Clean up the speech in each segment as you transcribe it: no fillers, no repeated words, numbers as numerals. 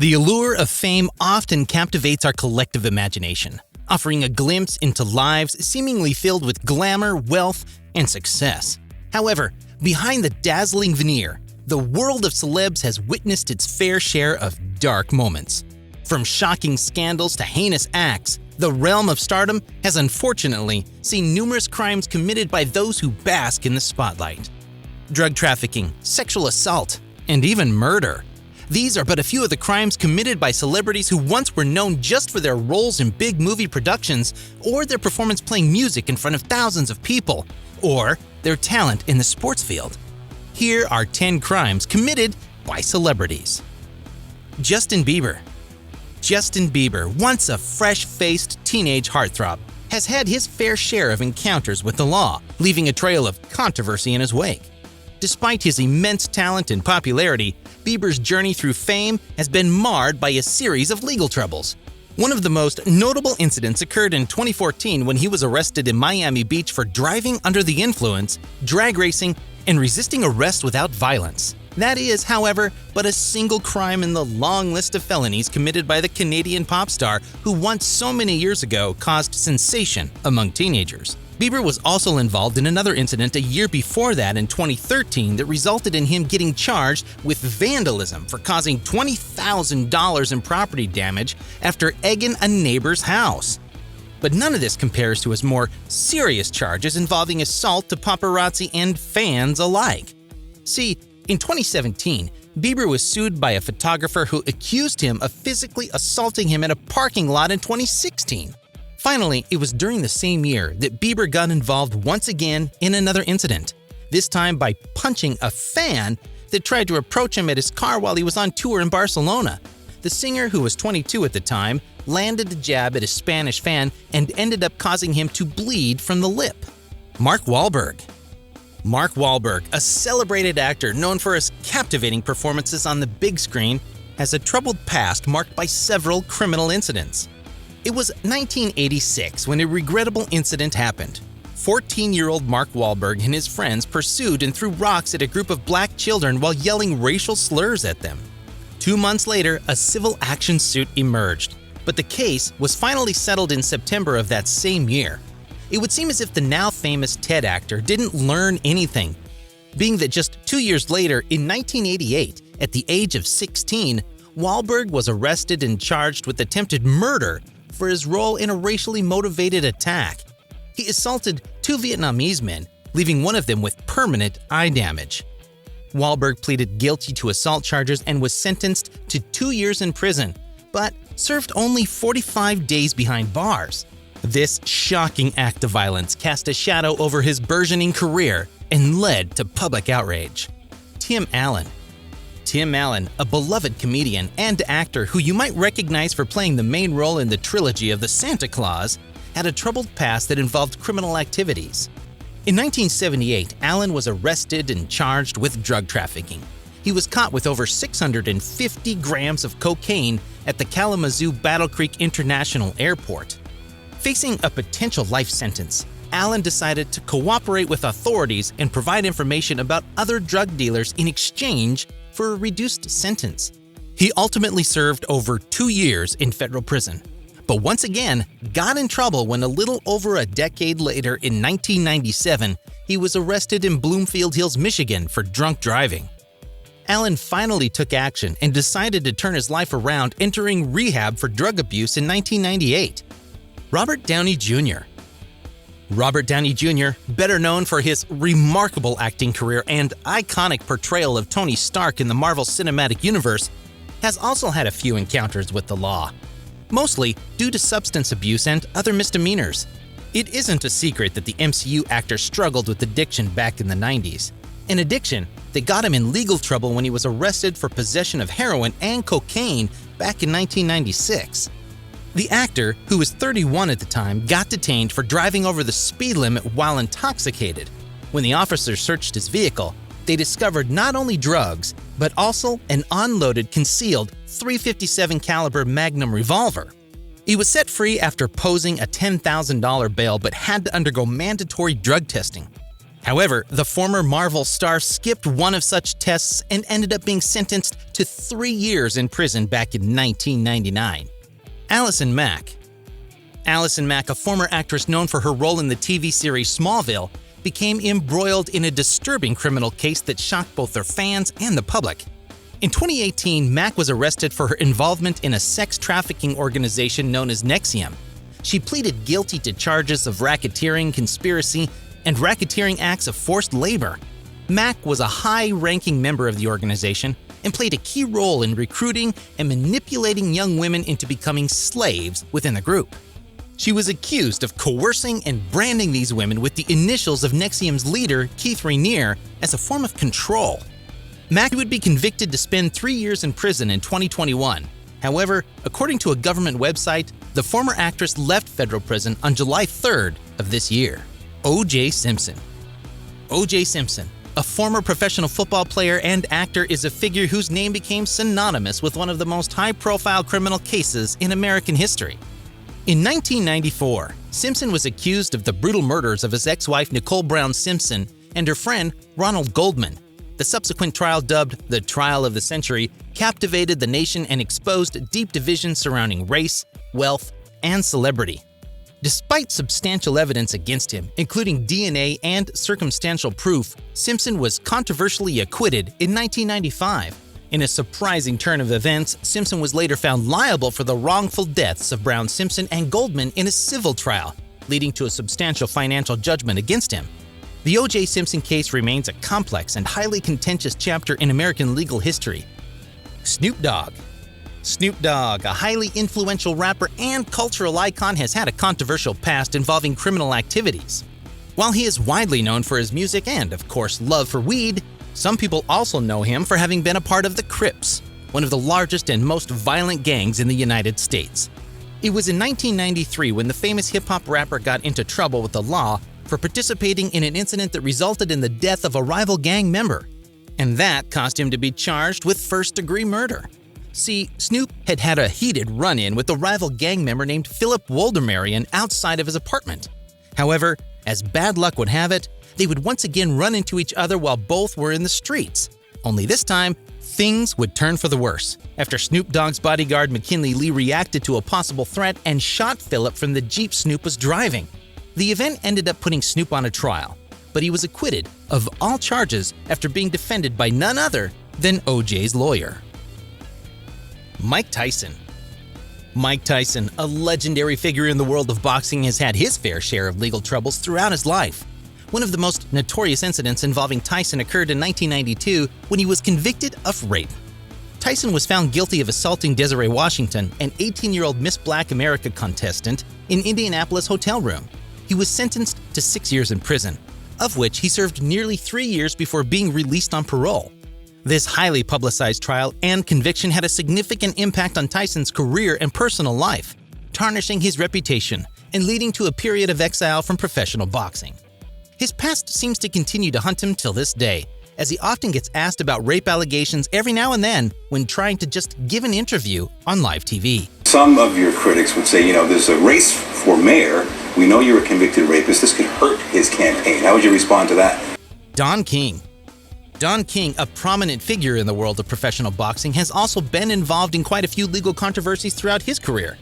The allure of fame often captivates our collective imagination, offering a glimpse into lives seemingly filled with glamour, wealth, and success. However, behind the dazzling veneer, the world of celebs has witnessed its fair share of dark moments. From shocking scandals to heinous acts, the realm of stardom has unfortunately seen numerous crimes committed by those who bask in the spotlight. Drug trafficking, sexual assault, and even murder. These are but a few of the crimes committed by celebrities who once were known just for their roles in big movie productions, or their performance playing music in front of thousands of people, or their talent in the sports field. Here are 10 crimes committed by celebrities. Justin Bieber. Justin Bieber, once a fresh-faced teenage heartthrob, has had his fair share of encounters with the law, leaving a trail of controversy in his wake. Despite his immense talent and popularity, Bieber's journey through fame has been marred by a series of legal troubles. One of the most notable incidents occurred in 2014 when he was arrested in Miami Beach for driving under the influence, drag racing, and resisting arrest without violence. That is, however, but a single crime in the long list of felonies committed by the Canadian pop star who once so many years ago caused sensation among teenagers. Bieber was also involved in another incident a year before that in 2013 that resulted in him getting charged with vandalism for causing $20,000 in property damage after egging a neighbor's house. But none of this compares to his more serious charges involving assault to paparazzi and fans alike. See, in 2017, Bieber was sued by a photographer who accused him of physically assaulting him in a parking lot in 2016. Finally, it was during the same year that Bieber got involved once again in another incident, this time by punching a fan that tried to approach him at his car while he was on tour in Barcelona. The singer, who was 22 at the time, landed the jab at a Spanish fan and ended up causing him to bleed from the lip. Mark Wahlberg. Mark Wahlberg, a celebrated actor known for his captivating performances on the big screen, has a troubled past marked by several criminal incidents. It was 1986 when a regrettable incident happened. 14-year-old Mark Wahlberg and his friends pursued and threw rocks at a group of black children while yelling racial slurs at them. 2 months later, a civil action suit emerged, but the case was finally settled in September of that same year. It would seem as if the now famous TED actor didn't learn anything, being that just 2 years later, in 1988, at the age of 16, Wahlberg was arrested and charged with attempted murder for his role in a racially motivated attack. He assaulted 2 Vietnamese men, leaving one of them with permanent eye damage. Wahlberg pleaded guilty to assault charges and was sentenced to 2 years in prison, but served only 45 days behind bars. This shocking act of violence cast a shadow over his burgeoning career and led to public outrage. Tim Allen. Tim Allen, a beloved comedian and actor who you might recognize for playing the main role in the trilogy of The Santa Claus, had a troubled past that involved criminal activities. In 1978, Allen was arrested and charged with drug trafficking. He was caught with over 650 grams of cocaine at the Kalamazoo Battle Creek International Airport. Facing a potential life sentence, Allen decided to cooperate with authorities and provide information about other drug dealers in exchange for a reduced sentence. He ultimately served over 2 years in federal prison, but once again got in trouble when a little over a decade later in 1997, he was arrested in Bloomfield Hills, Michigan for drunk driving. Allen finally took action and decided to turn his life around, entering rehab for drug abuse in 1998. Robert Downey Jr. Robert Downey Jr., better known for his remarkable acting career and iconic portrayal of Tony Stark in the Marvel Cinematic Universe, has also had a few encounters with the law, mostly due to substance abuse and other misdemeanors. It isn't a secret that the MCU actor struggled with addiction back in the 90s, an addiction that got him in legal trouble when he was arrested for possession of heroin and cocaine back in 1996. The actor, who was 31 at the time, got detained for driving over the speed limit while intoxicated. When the officers searched his vehicle, they discovered not only drugs, but also an unloaded, concealed .357 caliber Magnum revolver. He was set free after posing a $10,000 bail but had to undergo mandatory drug testing. However, the former Marvel star skipped one of such tests and ended up being sentenced to 3 years in prison back in 1999. Allison Mack. Allison Mack, a former actress known for her role in the TV series Smallville, became embroiled in a disturbing criminal case that shocked both their fans and the public. In 2018, Mack was arrested for her involvement in a sex trafficking organization known as Nexium. She pleaded guilty to charges of racketeering, conspiracy, and racketeering acts of forced labor. Mack was a high-ranking member of the organization and played a key role in recruiting and manipulating young women into becoming slaves within the group. She was accused of coercing and branding these women with the initials of Nexium's leader, Keith Rainier, as a form of control. Mack would be convicted to spend 3 years in prison in 2021. However, according to a government website, the former actress left federal prison on July 3rd of this year. O.J. Simpson. O.J. Simpson, a former professional football player and actor, is a figure whose name became synonymous with one of the most high-profile criminal cases in American history. In 1994, Simpson was accused of the brutal murders of his ex-wife Nicole Brown Simpson and her friend Ronald Goldman. The subsequent trial, dubbed the Trial of the Century, captivated the nation and exposed deep divisions surrounding race, wealth, and celebrity. Despite substantial evidence against him, including DNA and circumstantial proof, Simpson was controversially acquitted in 1995. In a surprising turn of events, Simpson was later found liable for the wrongful deaths of Brown Simpson and Goldman in a civil trial, leading to a substantial financial judgment against him. The O.J. Simpson case remains a complex and highly contentious chapter in American legal history. Snoop Dogg. Snoop Dogg, a highly influential rapper and cultural icon, has had a controversial past involving criminal activities. While he is widely known for his music and, of course, love for weed, some people also know him for having been a part of the Crips, one of the largest and most violent gangs in the United States. It was in 1993 when the famous hip-hop rapper got into trouble with the law for participating in an incident that resulted in the death of a rival gang member, and that caused him to be charged with first-degree murder. See, Snoop had had a heated run-in with a rival gang member named Philip Woldemarian outside of his apartment. However, as bad luck would have it, they would once again run into each other while both were in the streets. Only this time, things would turn for the worse, after Snoop Dogg's bodyguard McKinley Lee reacted to a possible threat and shot Philip from the Jeep Snoop was driving. The event ended up putting Snoop on a trial, but he was acquitted of all charges after being defended by none other than O.J.'s lawyer. Mike Tyson. Mike Tyson, a legendary figure in the world of boxing, has had his fair share of legal troubles throughout his life. One of the most notorious incidents involving Tyson occurred in 1992 when he was convicted of rape. Tyson was found guilty of assaulting Desiree Washington, an 18-year-old Miss Black America contestant, in Indianapolis hotel room. He was sentenced to 6 years in prison, of which he served nearly 3 years before being released on parole. This highly publicized trial and conviction had a significant impact on Tyson's career and personal life, tarnishing his reputation and leading to a period of exile from professional boxing. His past seems to continue to hunt him till this day, as he often gets asked about rape allegations every now and then when trying to just give an interview on live TV. Some of your critics would say, there's a race for mayor. We know you're a convicted rapist. This could hurt his campaign. How would you respond to that? Don King. Don King, a prominent figure in the world of professional boxing, has also been involved in quite a few legal controversies throughout his career.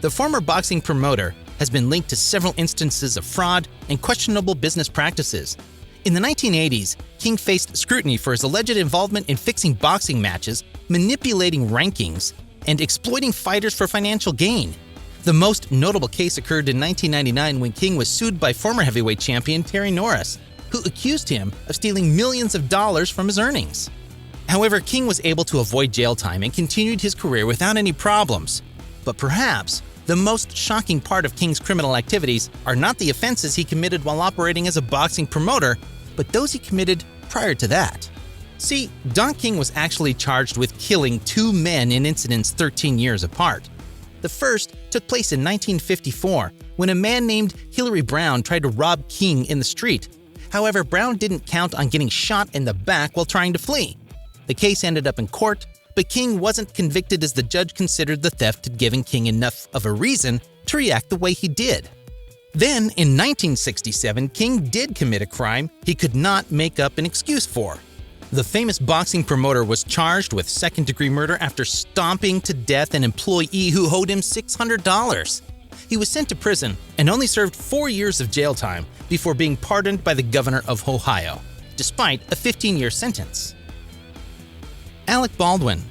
The former boxing promoter has been linked to several instances of fraud and questionable business practices. In the 1980s, King faced scrutiny for his alleged involvement in fixing boxing matches, manipulating rankings, and exploiting fighters for financial gain. The most notable case occurred in 1999 when King was sued by former heavyweight champion Terry Norris, who accused him of stealing millions of dollars from his earnings. However, King was able to avoid jail time and continued his career without any problems. But perhaps the most shocking part of King's criminal activities are not the offenses he committed while operating as a boxing promoter, but those he committed prior to that. See, Don King was actually charged with killing 2 men in incidents 13 years apart. The first took place in 1954 when a man named Hillary Brown tried to rob King in the street. However, Brown didn't count on getting shot in the back while trying to flee. The case ended up in court, but King wasn't convicted as the judge considered the theft had given King enough of a reason to react the way he did. Then, in 1967, King did commit a crime he could not make up an excuse for. The famous boxing promoter was charged with second-degree murder after stomping to death an employee who owed him $600. He was sent to prison and only served 4 years of jail time before being pardoned by the governor of Ohio, despite a 15-year sentence. Alec Baldwin.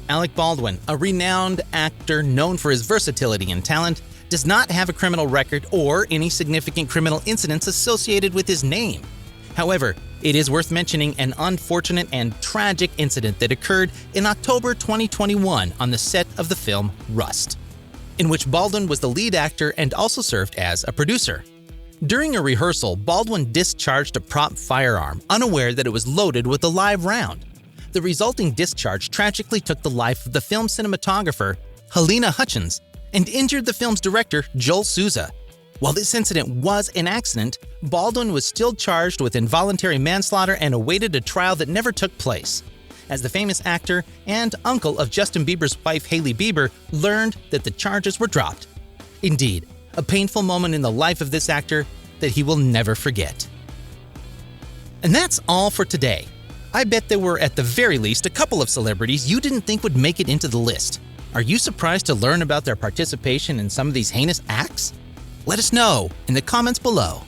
Alec Baldwin, a renowned actor known for his versatility and talent, does not have a criminal record or any significant criminal incidents associated with his name. However, it is worth mentioning an unfortunate and tragic incident that occurred in October 2021 on the set of the film Rust, in which Baldwin was the lead actor and also served as a producer. During a rehearsal, Baldwin discharged a prop firearm, unaware that it was loaded with a live round. The resulting discharge tragically took the life of the film cinematographer, Helena Hutchins, and injured the film's director, Joel Souza. While this incident was an accident, Baldwin was still charged with involuntary manslaughter and awaited a trial that never took place, as the famous actor and uncle of Justin Bieber's wife, Hailey Bieber, learned that the charges were dropped. Indeed, a painful moment in the life of this actor that he will never forget. And that's all for today. I bet there were at the very least a couple of celebrities you didn't think would make it into the list. Are you surprised to learn about their participation in some of these heinous acts? Let us know in the comments below.